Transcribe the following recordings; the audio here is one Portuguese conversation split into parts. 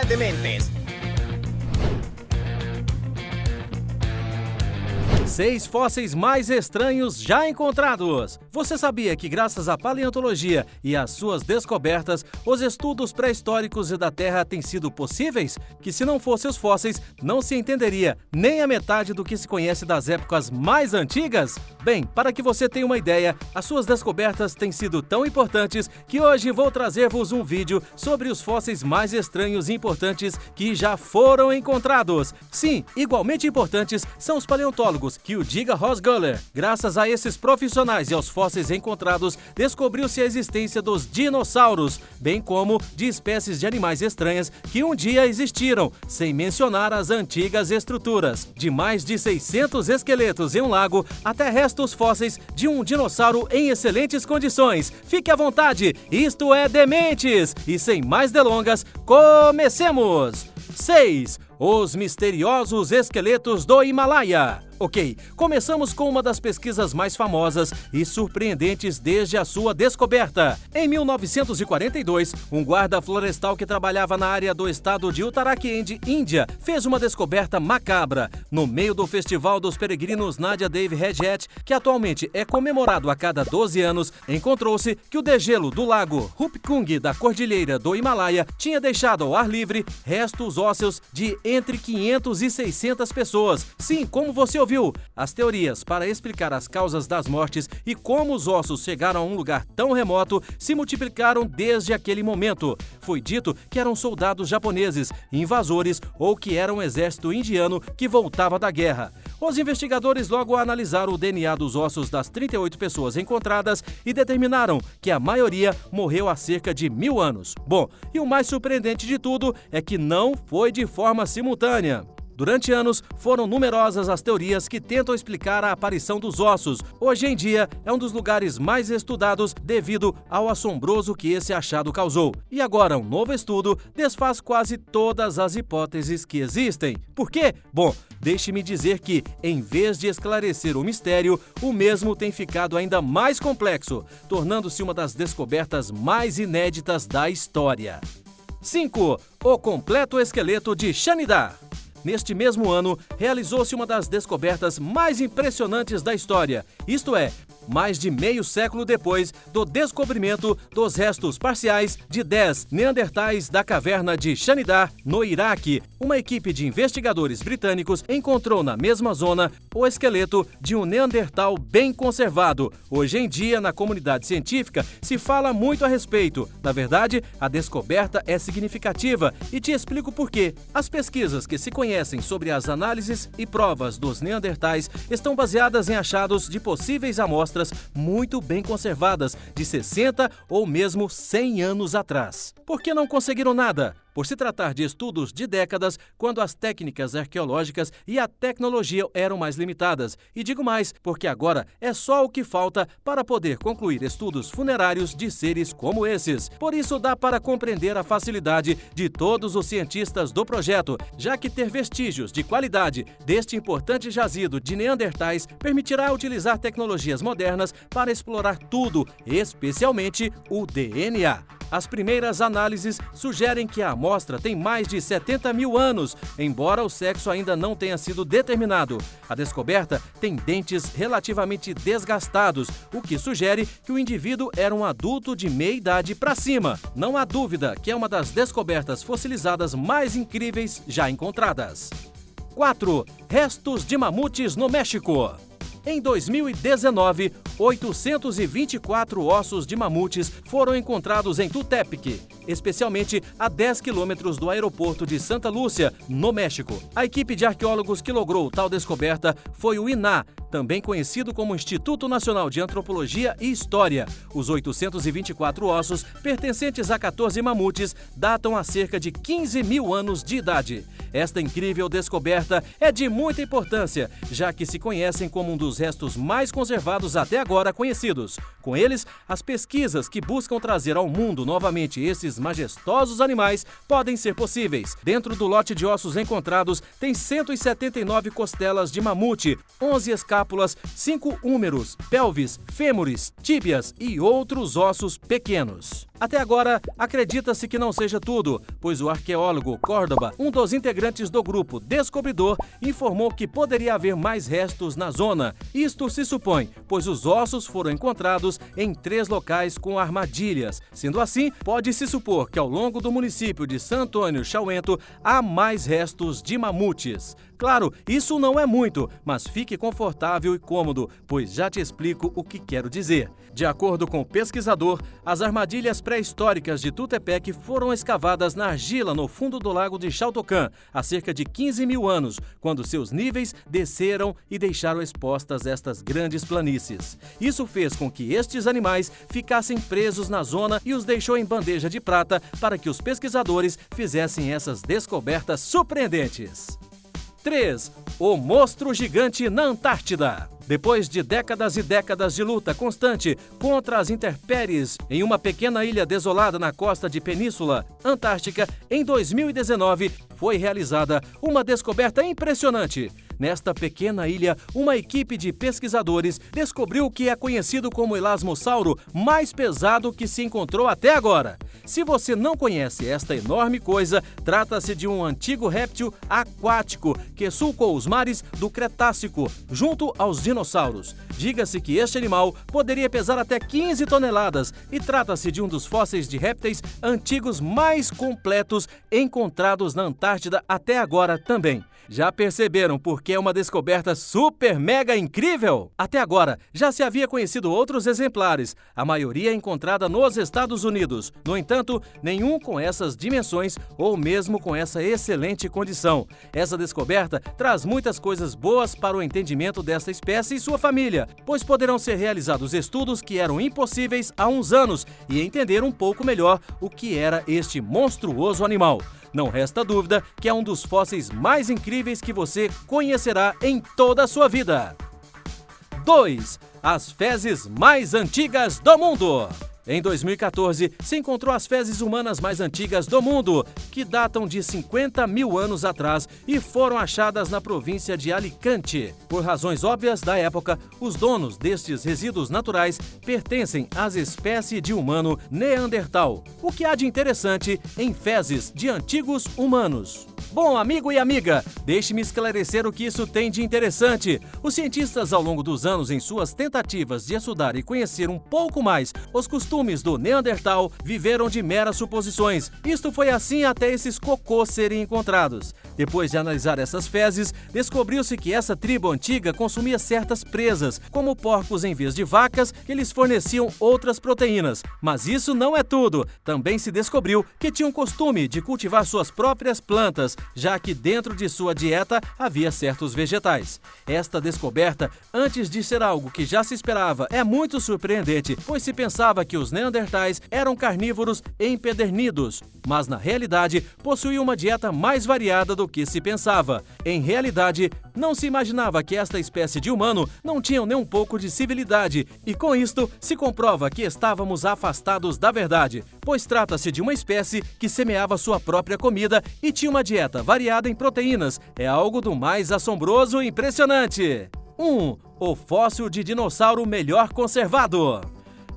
Dementes. 6 fósseis mais estranhos já encontrados. Você sabia que graças à paleontologia e às suas descobertas, os estudos pré-históricos e da Terra têm sido possíveis? Que se não fossem os fósseis, não se entenderia nem a metade do que se conhece das épocas mais antigas? Bem, para que você tenha uma ideia, as suas descobertas têm sido tão importantes que hoje vou trazer-vos um vídeo sobre os fósseis mais estranhos e importantes que já foram encontrados. Sim, igualmente importantes são os paleontólogos, que o diga Rosguller. Graças a esses profissionais e aos fósseis encontrados, descobriu-se a existência dos dinossauros, bem como de espécies de animais estranhas que um dia existiram, sem mencionar as antigas estruturas. De mais de 600 esqueletos em um lago, até restos fósseis de um dinossauro em excelentes condições. Fique à vontade, isto é Dementes! E sem mais delongas, comecemos! 6. Os misteriosos esqueletos do Himalaia. Ok, começamos com uma das pesquisas mais famosas e surpreendentes desde a sua descoberta. Em 1942, um guarda florestal que trabalhava na área do estado de Uttarakhand, Índia, fez uma descoberta macabra. No meio do Festival dos Peregrinos Nadia Devi Reget, que atualmente é comemorado a cada 12 anos, encontrou-se que o degelo do lago Rupkung da Cordilheira do Himalaia tinha deixado ao ar livre restos ósseos de entre 500 e 600 pessoas. Sim, como você ouviu, as teorias para explicar as causas das mortes e como os ossos chegaram a um lugar tão remoto se multiplicaram desde aquele momento. Foi dito que eram soldados japoneses, invasores ou que era um exército indiano que voltava da guerra. Os investigadores logo analisaram o DNA dos ossos das 38 pessoas encontradas e determinaram que a maioria morreu há cerca de 1000 anos. Bom, e o mais surpreendente de tudo é que não foi de forma simultânea. Durante anos, foram numerosas as teorias que tentam explicar a aparição dos ossos. Hoje em dia, é um dos lugares mais estudados devido ao assombroso que esse achado causou. E agora, um novo estudo desfaz quase todas as hipóteses que existem. Por quê? Bom, deixe-me dizer que, em vez de esclarecer o mistério, o mesmo tem ficado ainda mais complexo, tornando-se uma das descobertas mais inéditas da história. 5. O completo esqueleto de Shanidar. Neste mesmo ano, realizou-se uma das descobertas mais impressionantes da história, isto é, mais de meio século depois do descobrimento dos restos parciais de 10 neandertais da caverna de Shanidar, no Iraque. Uma equipe de investigadores britânicos encontrou na mesma zona o esqueleto de um neandertal bem conservado. Hoje em dia, na comunidade científica, se fala muito a respeito. Na verdade, a descoberta é significativa e te explico por quê. As pesquisas que se conhecem sobre as análises e provas dos neandertais estão baseadas em achados de possíveis amostras muito bem conservadas, de 60 ou mesmo 100 anos atrás. Por que não conseguiram nada? Por se tratar de estudos de décadas, quando as técnicas arqueológicas e a tecnologia eram mais limitadas. E digo mais, porque agora é só o que falta para poder concluir estudos funerários de seres como esses. Por isso dá para compreender a facilidade de todos os cientistas do projeto, já que ter vestígios de qualidade deste importante jazido de neandertais permitirá utilizar tecnologias modernas para explorar tudo, especialmente o DNA. As primeiras análises sugerem que a amostra tem mais de 70 mil anos, embora o sexo ainda não tenha sido determinado. A descoberta tem dentes relativamente desgastados, o que sugere que o indivíduo era um adulto de meia idade para cima. Não há dúvida que é uma das descobertas fossilizadas mais incríveis já encontradas. 4. Restos de mamutes no México. Em 2019, 824 ossos de mamutes foram encontrados em Tutepec, especialmente a 10 quilômetros do aeroporto de Santa Lúcia, no México. A equipe de arqueólogos que logrou tal descoberta foi o INAH, também conhecido como Instituto Nacional de Antropologia e História. Os 824 ossos, pertencentes a 14 mamutes, datam a cerca de 15 mil anos de idade. Esta incrível descoberta é de muita importância, já que se conhecem como um dos restos mais conservados até agora conhecidos. Com eles, as pesquisas que buscam trazer ao mundo novamente esses majestosos animais podem ser possíveis. Dentro do lote de ossos encontrados, tem 179 costelas de mamute, 11 escápulas, 5 húmeros, pelvis, fêmures, tíbias e outros ossos pequenos. Até agora, acredita-se que não seja tudo, pois o arqueólogo Córdoba, um dos integrantes do grupo descobridor, informou que poderia haver mais restos na zona. Isto se supõe, pois os ossos foram encontrados em 3 locais com armadilhas. Sendo assim, pode-se supor que ao longo do município de San Antônio Chauento há mais restos de mamutes. Claro, isso não é muito, mas fique confortável e cômodo, pois já te explico o que quero dizer. De acordo com o pesquisador, as armadilhas pré-históricas de Tutepec foram escavadas na argila no fundo do lago de Xaltocã, há cerca de 15 mil anos, quando seus níveis desceram e deixaram expostas estas grandes planícies. Isso fez com que estes animais ficassem presos na zona e os deixou em bandeja de prata para que os pesquisadores fizessem essas descobertas surpreendentes. 3. O monstro gigante na Antártida. Depois de décadas e décadas de luta constante contra as intempéries em uma pequena ilha desolada na costa de Península Antártica, em 2019 foi realizada uma descoberta impressionante. Nesta pequena ilha, uma equipe de pesquisadores descobriu o que é conhecido como o elasmossauro mais pesado que se encontrou até agora. Se você não conhece esta enorme coisa, trata-se de um antigo réptil aquático que sulcou os mares do Cretácico, junto aos dinossauros. Diga-se que este animal poderia pesar até 15 toneladas e trata-se de um dos fósseis de répteis antigos mais completos encontrados na Antártida até agora também. Já perceberam por que é uma descoberta super mega incrível? Até agora, já se havia conhecido outros exemplares, a maioria encontrada nos Estados Unidos. No entanto, nenhum com essas dimensões ou mesmo com essa excelente condição. Essa descoberta traz muitas coisas boas para o entendimento desta espécie e sua família, pois poderão ser realizados estudos que eram impossíveis há uns anos e entender um pouco melhor o que era este monstruoso animal. Não resta dúvida que é um dos fósseis mais incríveis que você conhecerá em toda a sua vida. 2. As fezes mais antigas do mundo. Em 2014, se encontrou as fezes humanas mais antigas do mundo, que datam de 50 mil anos atrás e foram achadas na província de Alicante. Por razões óbvias da época, os donos destes resíduos naturais pertencem às espécies de humano Neandertal. O que há de interessante em fezes de antigos humanos? Bom, amigo e amiga, deixe-me esclarecer o que isso tem de interessante. Os cientistas, ao longo dos anos, em suas tentativas de estudar e conhecer um pouco mais os costumes do Neandertal, viveram de meras suposições. Isto foi assim até esses cocôs serem encontrados. Depois de analisar essas fezes, descobriu-se que essa tribo antiga consumia certas presas, como porcos em vez de vacas, que lhes forneciam outras proteínas. Mas isso não é tudo. Também se descobriu que tinham costume de cultivar suas próprias plantas, já que dentro de sua dieta havia certos vegetais. Esta descoberta, antes de ser algo que já se esperava, é muito surpreendente, pois se pensava que os neandertais eram carnívoros empedernidos, mas na realidade possuíam uma dieta mais variada do que se pensava. Em realidade, não se imaginava que esta espécie de humano não tinha nem um pouco de civilidade, e com isto se comprova que estávamos afastados da verdade, pois trata-se de uma espécie que semeava sua própria comida e tinha uma dieta variada em proteínas. É algo do mais assombroso e impressionante. 1. O fóssil de dinossauro melhor conservado.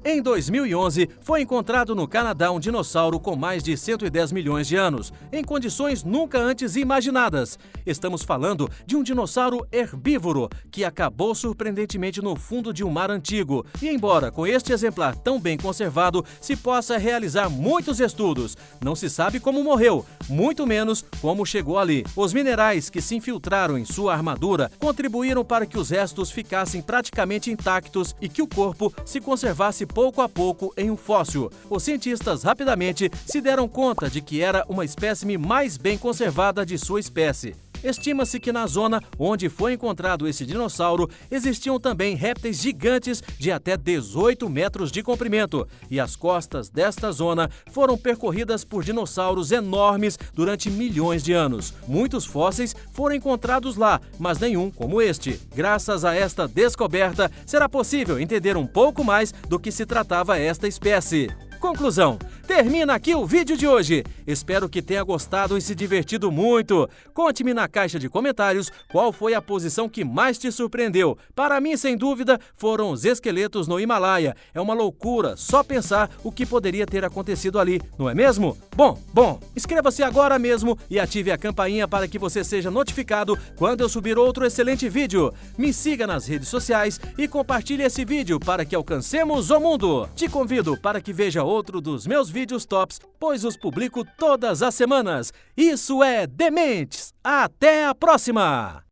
Em 2011, foi encontrado no Canadá um dinossauro com mais de 110 milhões de anos, em condições nunca antes imaginadas. Estamos falando de um dinossauro herbívoro que acabou surpreendentemente no fundo de um mar antigo. E embora com este exemplar tão bem conservado se possa realizar muitos estudos, não se sabe como morreu, muito menos como chegou ali. Os minerais que se infiltraram em sua armadura contribuíram para que os restos ficassem praticamente intactos e que o corpo se conservasse pouco a pouco em um fóssil. Os cientistas rapidamente se deram conta de que era uma espécime mais bem conservada de sua espécie. Estima-se que na zona onde foi encontrado esse dinossauro existiam também répteis gigantes de até 18 metros de comprimento, e as costas desta zona foram percorridas por dinossauros enormes durante milhões de anos. Muitos fósseis foram encontrados lá, mas nenhum como este. Graças a esta descoberta, será possível entender um pouco mais do que se tratava esta espécie. Conclusão: termina aqui o vídeo de hoje. Espero que tenha gostado e se divertido muito. Conte-me na caixa de comentários qual foi a posição que mais te surpreendeu. Para mim, sem dúvida, foram os esqueletos no Himalaia. É uma loucura só pensar o que poderia ter acontecido ali, não é mesmo? Bom, inscreva-se agora mesmo e ative a campainha para que você seja notificado quando eu subir outro excelente vídeo. Me siga nas redes sociais e compartilhe esse vídeo para que alcancemos o mundo. Te convido para que veja outro dos meus vídeos tops, pois os publico todas as semanas. Isso é Dementes! Até a próxima!